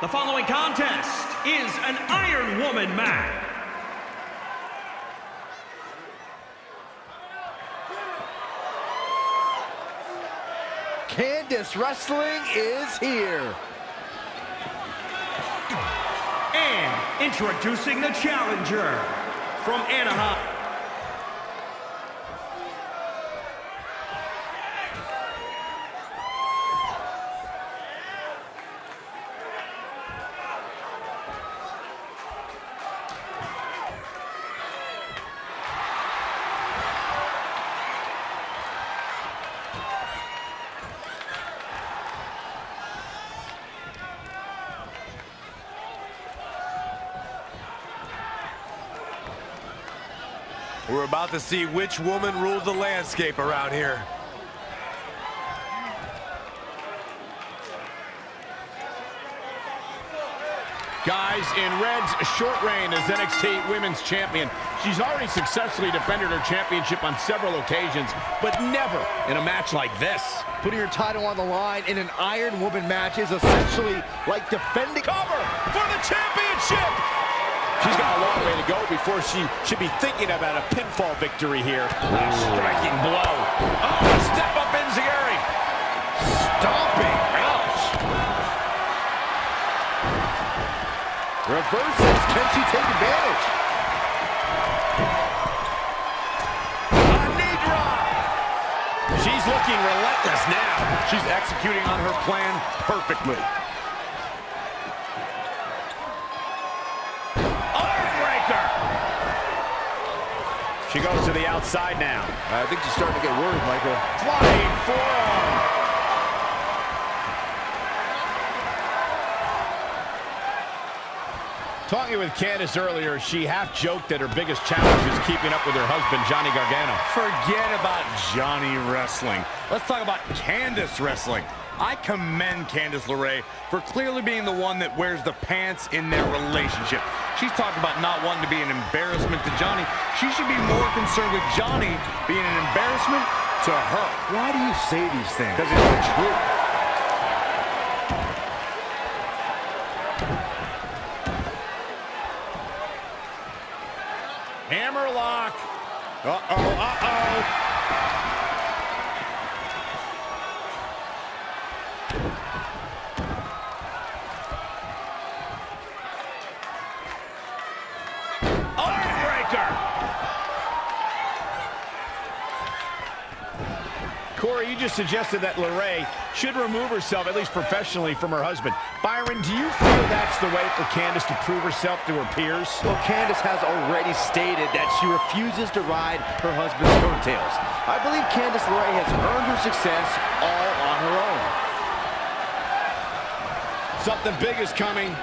The following contest is an Iron Woman match. Candice Wrestling is here. And introducing the challenger from Anaheim. We're about to see which woman rules the landscape around here. Guys, in red's short reign as NXT Women's Champion, she's already successfully defended her championship on several occasions, but never in a match like this. Putting your title on the line in an Iron Woman match is essentially like defending. Cover for the championship! She's got a long way to go before she should be thinking about a pinfall victory here. A striking blow. Oh, a step up enziguri. Stomping. Ouch. Reverses. Can she take advantage? A knee drop. She's looking relentless now. She's executing on her plan perfectly. She goes to the outside now. I think she's starting to get worried, Michael. Flying forearm. Talking with Candice earlier, she half joked that her biggest challenge is keeping up with her husband, Johnny Gargano. Forget about Johnny wrestling. Let's talk about Candice wrestling. I commend Candice LeRae for clearly being the one that wears the pants in their relationship. She's talking about not wanting to be an embarrassment to Johnny. She should be more concerned with Johnny being an embarrassment to her. Why do you say these things? Because it's the truth. Hammerlock. Uh-oh, uh-oh. Corey, you just suggested that LeRae should remove herself, at least professionally, from her husband. Byron, do you feel that's the way for Candice to prove herself to her peers? Well, Candice has already stated that she refuses to ride her husband's coattails. I believe Candice LeRae has earned her success all on her own. Something big is coming.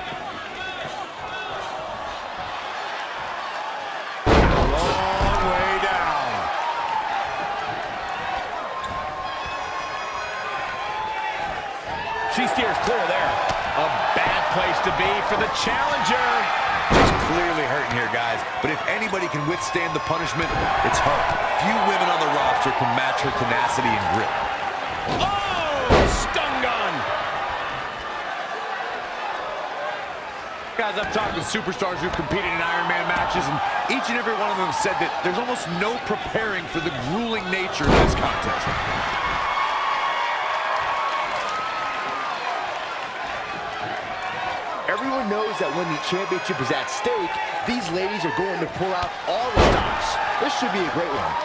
She steers clear there. A bad place to be for the challenger. She's clearly hurting here, guys. But if anybody can withstand the punishment, it's her. Few women on the roster can match her tenacity and grit. Oh, stun gun. Guys, I've talked with superstars who've competed in Iron Man matches, and Each and every one of them said that there's almost no preparing for the grueling nature of this contest. Everyone knows that when the championship is at stake, these ladies are going to pull out all the stops. This should be a great one.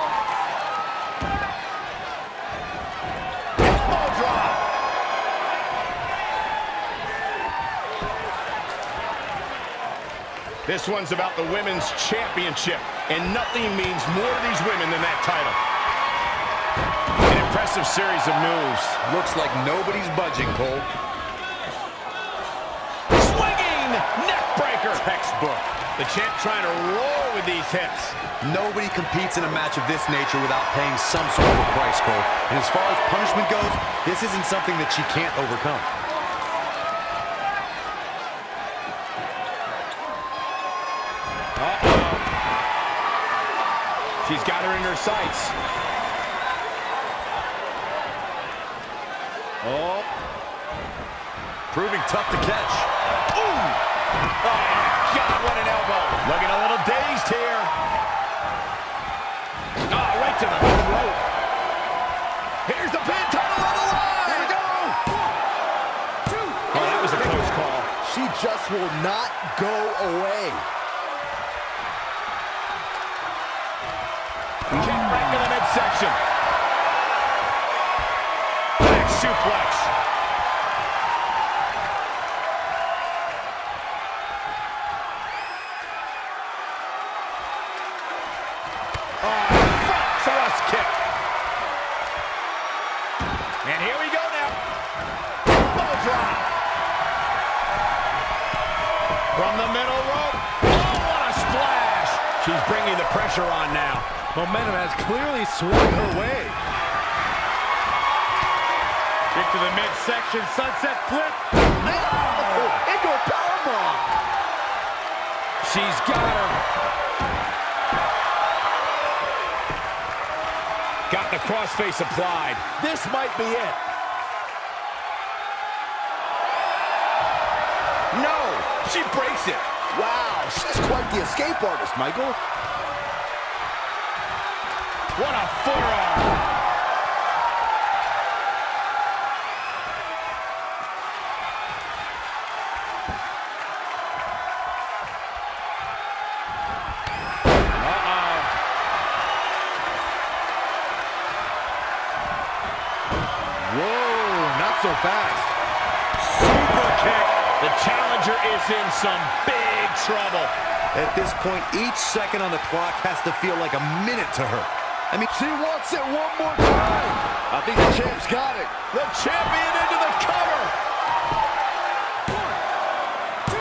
Elbow drop. This one's about the women's championship, and nothing means more to these women than that title. An impressive series of moves. Looks like nobody's budging, Cole. Swinging neck breaker. textbook. The champ trying to roar with these hits. Nobody competes in a match of this nature without paying some sort of a price, Cole. And as far as punishment goes, this isn't something that she can't overcome. Uh-oh. She's got her in her sights. Oh. Proving tough to catch. Ooh! Oh, God, what an elbow. Looking a little dazed here. Oh, right to the throat. Here's the pin, title on the line. Here we go. 1, 2. Oh, that was a close call. She just will not go away. Kick right to the midsection. Back suplex. Thrust kick. And here we go now. Elbow drop. From the middle rope. Oh, what a splash. She's bringing the pressure on now. Momentum has clearly swung her way. Kick to the midsection, sunset flip. Oh, into a powerbomb. She's got her. Got the crossface applied. This might be it. No! She breaks it! Wow, she's quite the escape artist, Michael. What a forearm. Whoa, not so fast. Super kick. The challenger is in some big trouble. At this point, each second on the clock has to feel like a minute to her. I mean, She wants it one more time. I think the champ's got it. The champion into the cover. 1, 2.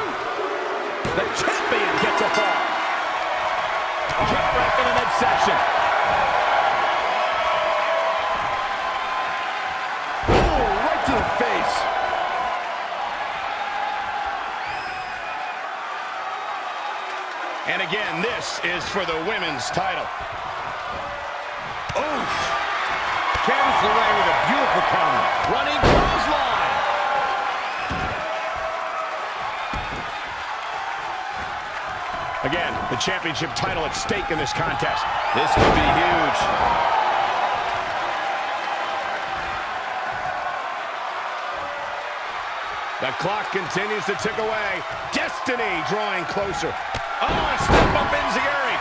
The champion gets a fall. Kick right to the midsection. Oh, right to the face. And again, this is for the women's title. Oof. Candice LeRae with a beautiful counter. Running clothesline. Again, the championship title at stake in this contest. This could be huge. The clock continues to tick away. Destiny drawing closer. Oh, a step up enziguri.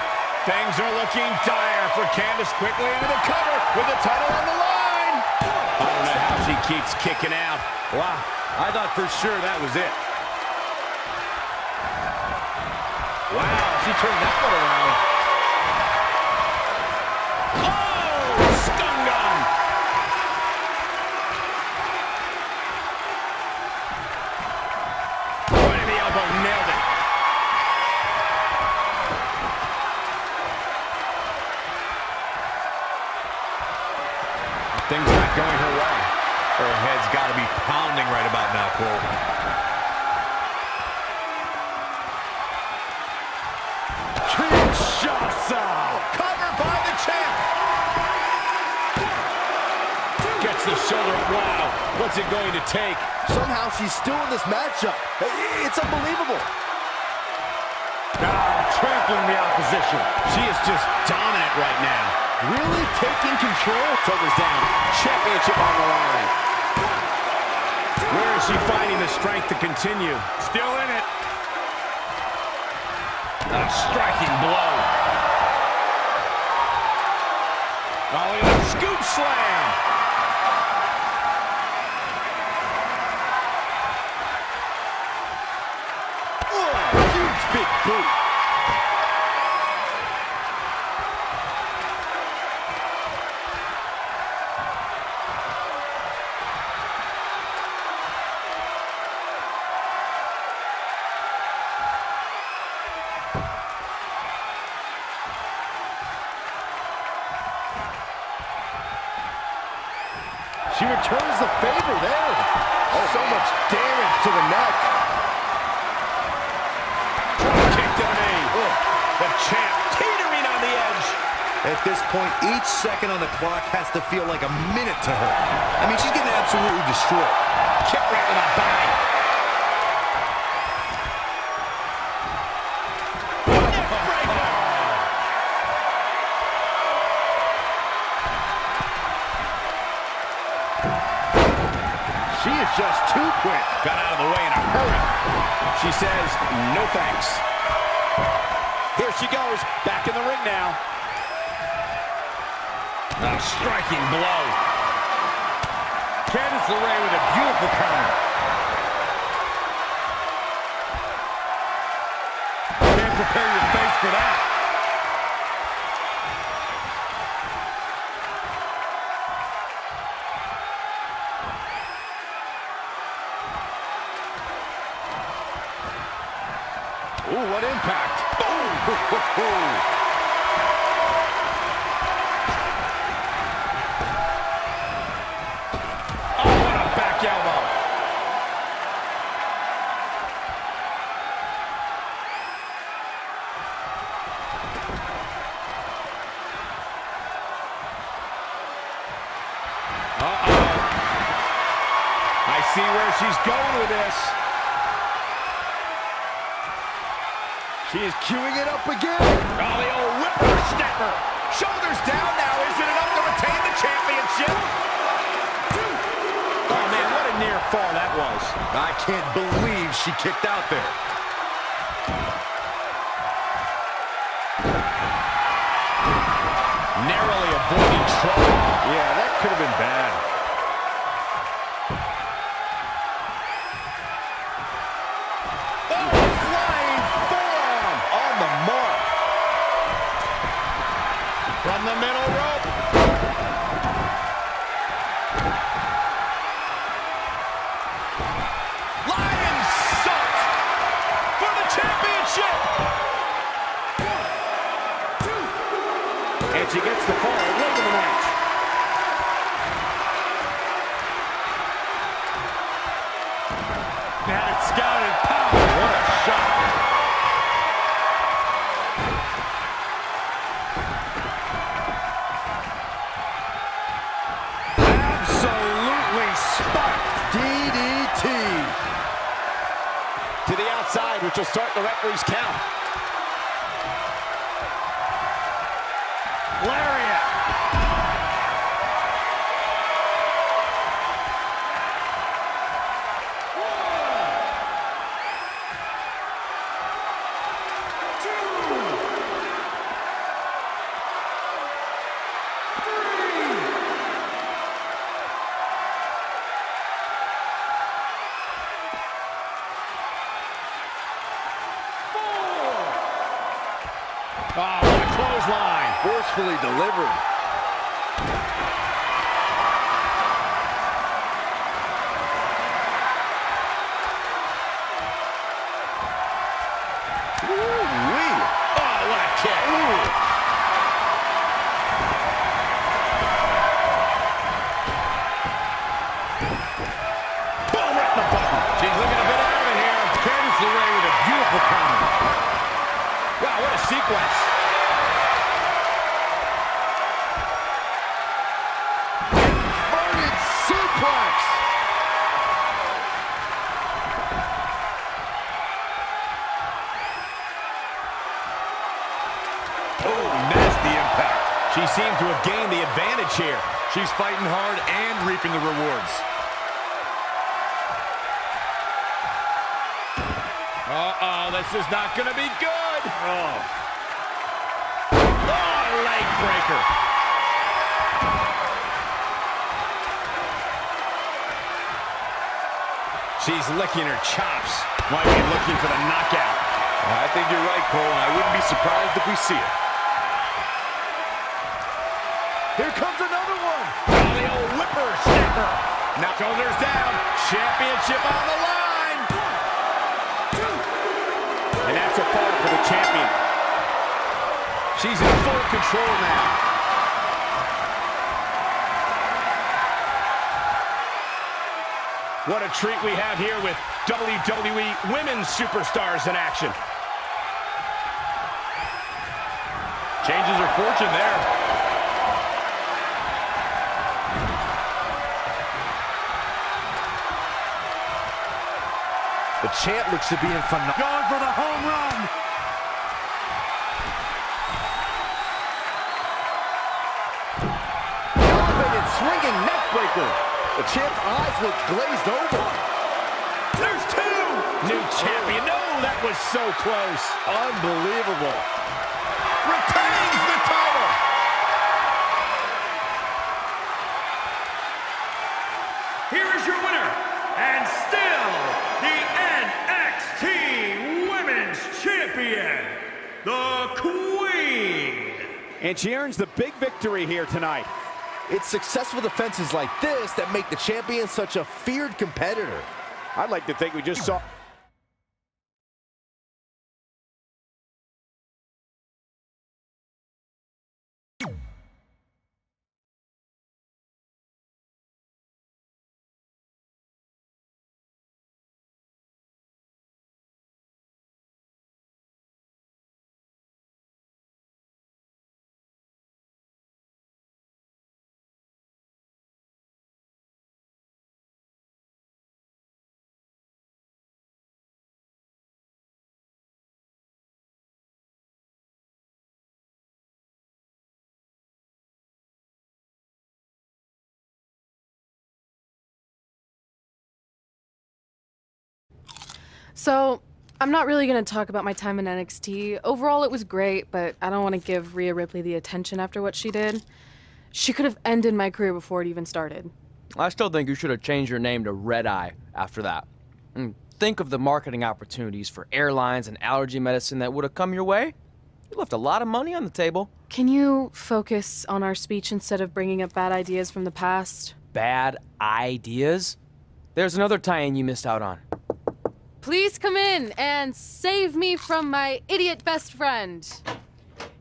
Things are looking dire for Candice. Quickly into the cover with the title on the line. I don't know how she keeps kicking out. wow, I thought for sure that was it. Wow, she turned that one around. Oh, stun gun. Right in the elbow, nailed it. Things not going her way. Her head's got to be pounding right about now, Cole. Kinshasa. Covered by the champ. Gets the shoulder. Wow. What's it going to take? Somehow she's still in this matchup. It's unbelievable. Trampling the opposition. She is just dominant right now. Really taking control. Shoulders down. Championship on the line. Where is she finding the strength to continue? Still in it. A striking blow. Oh, look at that scoop slam. Oh, huge big boot. She returns the favor there. Oh, so much damage to the neck. Kick to the knee. The champ teetering on the edge. At this point, each second on the clock has to feel like a minute to her. I mean, she's getting absolutely destroyed. Kick right with a bang. She is just too quick. Got out of the way in a hurry. She says, no thanks. Here she goes, back in the ring now. A striking blow. Candice LeRae with a beautiful counter. Can't prepare your face for that. Ooh, what impact. I see where she's going with this. She is queuing it up again. Oh, the old whippersnapper. Shoulders down now. Is it enough to retain the championship? Oh, man, what a near fall that was. I can't believe she kicked out there. Narrowly avoiding trouble. Yeah, that could have been bad. From the middle rope. Lion salt for the championship. And she gets the fall late in the match. That scouted power. What a shot. DDT. To the outside, which will start the referee's count. Lariat. Oh, what a clothesline. Forcefully delivered. Ooh-wee. Oh, what a kick. Ooh. Boom, right in the button. She's looking a bit out of it here. Candice LeRae with a beautiful counter. Wow, what a sequence. Inverted suplex. Oh, nasty impact. She seemed to have gained the advantage here. She's fighting hard and reaping the rewards. Uh-oh, this is not going to be good. Oh, leg breaker. She's licking her chops. Might be looking for the knockout. I think you're right, Cole, and I wouldn't be surprised if we see it. Here comes another one. Oh, the old whippersnapper. Now shoulders down. Championship on the line. 1, 2. And that's a fall for the champion. She's in full control now. What a treat we have here with WWE Women's Superstars in action. Changes her fortune there. The champ looks to be in phenomenal. Going for the home run. Elevated swinging neck breaker. The champ's eyes look glazed over. There's two! New champion. No, that was so close. Unbelievable. Retains the title. Here is your winner, and still the NXT Women's Champion, the Queen. And she earns the big victory here tonight. It's successful defenses like this that make the champion such a feared competitor. I'd like to think we just saw... So, I'm not really going to talk about my time in NXT. Overall, it was great, but I don't want to give Rhea Ripley the attention after what she did. She could have ended my career before it even started. I still think you should have changed your name to Red Eye after that. Think of the marketing opportunities for airlines and allergy medicine that would have come your way. You left a lot of money on the table. Can you focus on our speech instead of bringing up bad ideas from the past? Bad ideas? There's another tie-in you missed out on. Please come in and save me from my idiot best friend.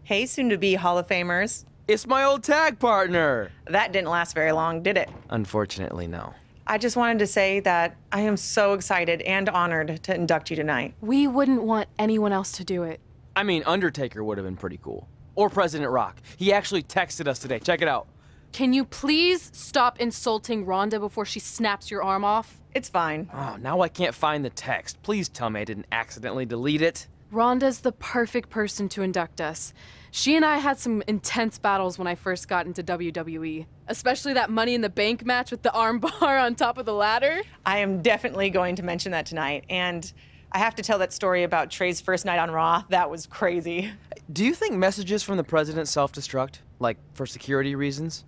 Hey, soon-to-be Hall of Famers. It's my old tag partner. That didn't last very long, did it? Unfortunately, no. I just wanted to say that I am so excited and honored to induct you tonight. We wouldn't want anyone else to do it. I mean, Undertaker would have been pretty cool. Or President Rock. He actually texted us today. Check it out. Can you please stop insulting Rhonda before she snaps your arm off? It's fine. Oh, now I can't find the text. Please tell me I didn't accidentally delete it. Rhonda's the perfect person to induct us. She and I had some intense battles when I first got into WWE, especially that Money in the Bank match with the arm bar on top of the ladder. I am definitely going to mention that tonight, and I have to tell that story about Trey's first night on Raw. That was crazy. Do you think messages from the president self-destruct? Like, for security reasons?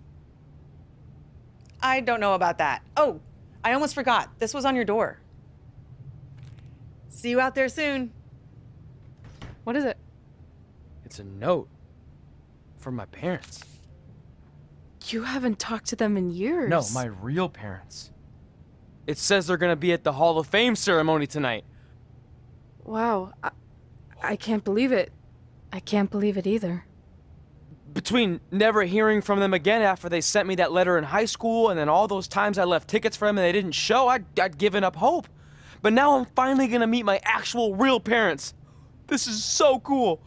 I don't know about that. Oh, I almost forgot. This was on your door. See you out there soon. What is it? It's a note. From my parents. You haven't talked to them in years. No, my real parents. It says they're gonna be at the Hall of Fame ceremony tonight. Wow, I can't believe it. I can't believe it either. Between never hearing from them again after they sent me that letter in high school and then all those times I left tickets for them and they didn't show, I'd given up hope. But now I'm finally gonna meet my actual real parents. This is so cool.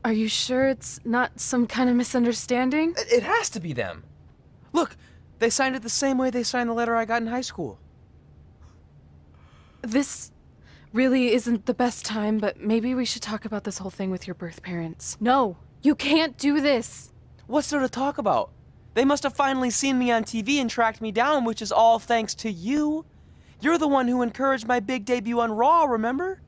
Are you sure it's not some kind of misunderstanding? It has to be them. Look, they signed it the same way they signed the letter I got in high school. This really isn't the best time, but maybe we should talk about this whole thing with your birth parents. No, you can't do this. What's there to talk about? They must have finally seen me on TV and tracked me down, which is all thanks to you. You're the one who encouraged my big debut on Raw, remember?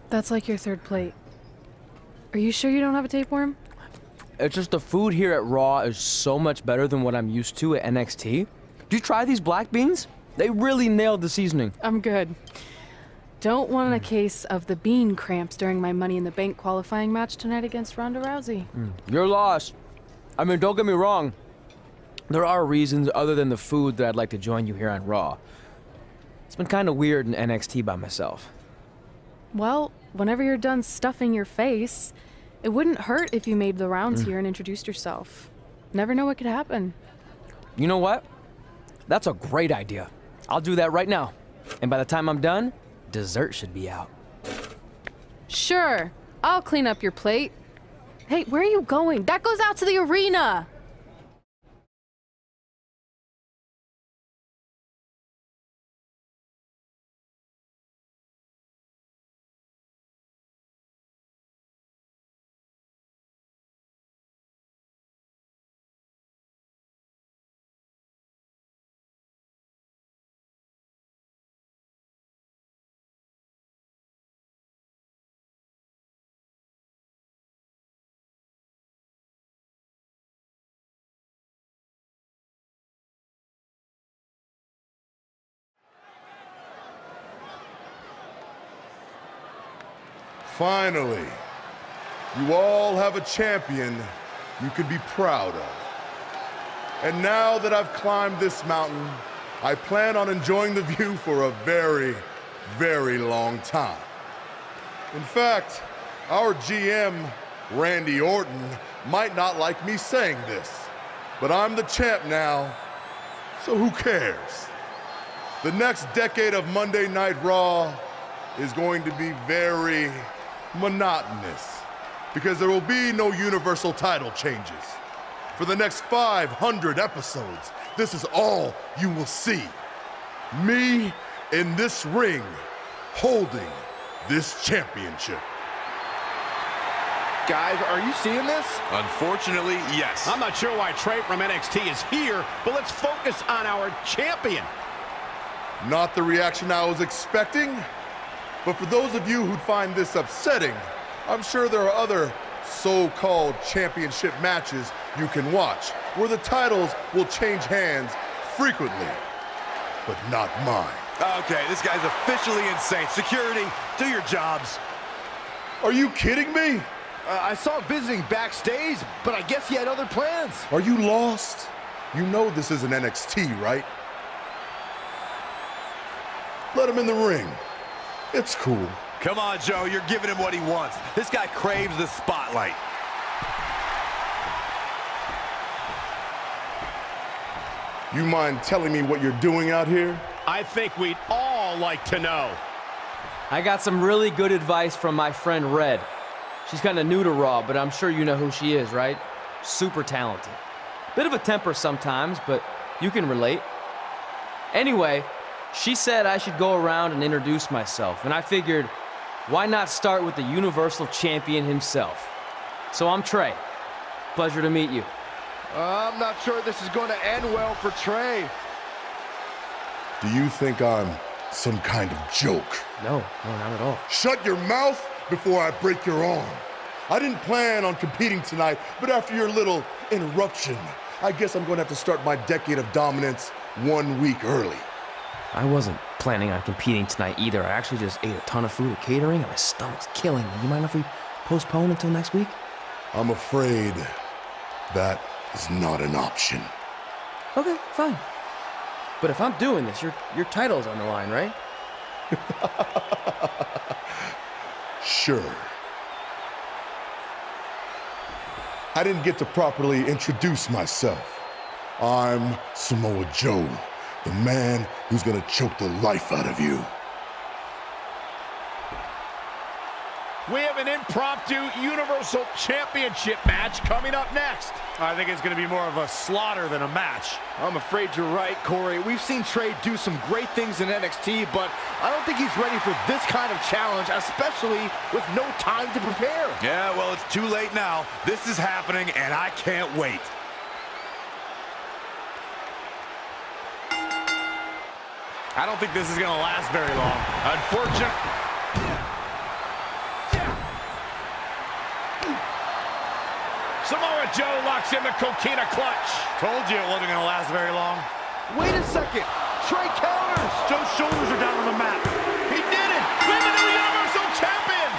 That's like your third plate. Are you sure you don't have a tapeworm? It's just the food here at Raw is so much better than what I'm used to at NXT. Did you try these black beans? They really nailed the seasoning. I'm good. Don't want a case of the bean cramps during my Money in the Bank qualifying match tonight against Ronda Rousey. Your loss. I mean, don't get me wrong. There are reasons other than the food that I'd like to join you here on Raw. It's been kind of weird in NXT by myself. Well, whenever you're done stuffing your face, it wouldn't hurt if you made the rounds here and introduced yourself. Never know what could happen. You know what? That's a great idea. I'll do that right now. And by the time I'm done, dessert should be out. Sure, I'll clean up your plate. Hey, where are you going? That goes out to the arena! Finally, you all have a champion you could be proud of. And now that I've climbed this mountain, I plan on enjoying the view for a very, very long time. In fact, our GM, Randy Orton, might not like me saying this, but I'm the champ now, so who cares? The next decade of Monday Night Raw is going to be very monotonous because there will be no universal title changes. For the next 500 episodes, this is all you will see. Me in this ring holding this championship. Guys, are you seeing this? Unfortunately, yes. I'm not sure why Trey from NXT is here, but let's focus on our champion. Not the reaction I was expecting, but for those of you who'd find this upsetting, I'm sure there are other so-called championship matches you can watch where the titles will change hands frequently, but not mine. Okay, this guy's officially insane. Security, do your jobs. Are you kidding me? I saw him visiting backstage, but I guess he had other plans. Are you lost? You know this isn't NXT, right? Let him in the ring. It's cool. Come on, Joe, you're giving him what he wants. This guy craves the spotlight. You mind telling me what you're doing out here? I think we'd all like to know. I got some really good advice from my friend Red. She's kind of new to Raw, but I'm sure you know who she is, right? Super talented. Bit of a temper sometimes, but you can relate. Anyway, she said I should go around and introduce myself, and I figured, why not start with the Universal Champion himself? So I'm Trey. Pleasure to meet you. I'm not sure this is going to end well for Trey. Do you think I'm some kind of joke? No, not at all. Shut your mouth before I break your arm. I didn't plan on competing tonight, but after your little interruption, I guess I'm going to have to start my decade of dominance 1 week early. I wasn't planning on competing tonight either. I actually just ate a ton of food at catering and my stomach's killing me. You mind if we postpone until next week? I'm afraid that is not an option. Okay, fine. But if I'm doing this, your title's on the line, right? Sure. I didn't get to properly introduce myself. I'm Samoa Joe, the man who's gonna choke the life out of you. We have an impromptu Universal Championship match coming up next. I think it's going to be more of a slaughter than a match. I'm afraid you're right, Corey. We've seen Trey do some great things in NXT, but I don't think he's ready for this kind of challenge, especially with no time to prepare. Yeah, well, it's too late now. This is happening, and I can't wait. I don't think this is going to last very long. Unfortunately. Joe locks in the coquina clutch. Told you it wasn't going to last very long. Wait a second. Trey counters. Joe's shoulders are down on the mat. He did it. We're the new Universal Champion.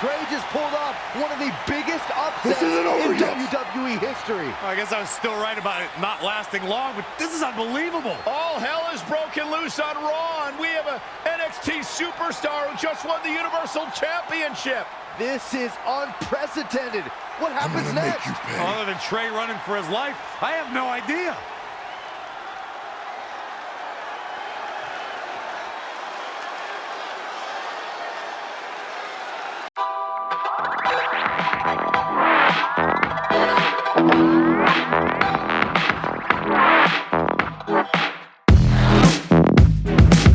Trey just pulled off one of the biggest upsets in WWE history. I guess I was still right about it not lasting long, but this is unbelievable. All hell is broken loose on Raw, and we have a NXT superstar who just won the Universal Championship. This is unprecedented. What happens next? Other than Trey running for his life, I have no idea.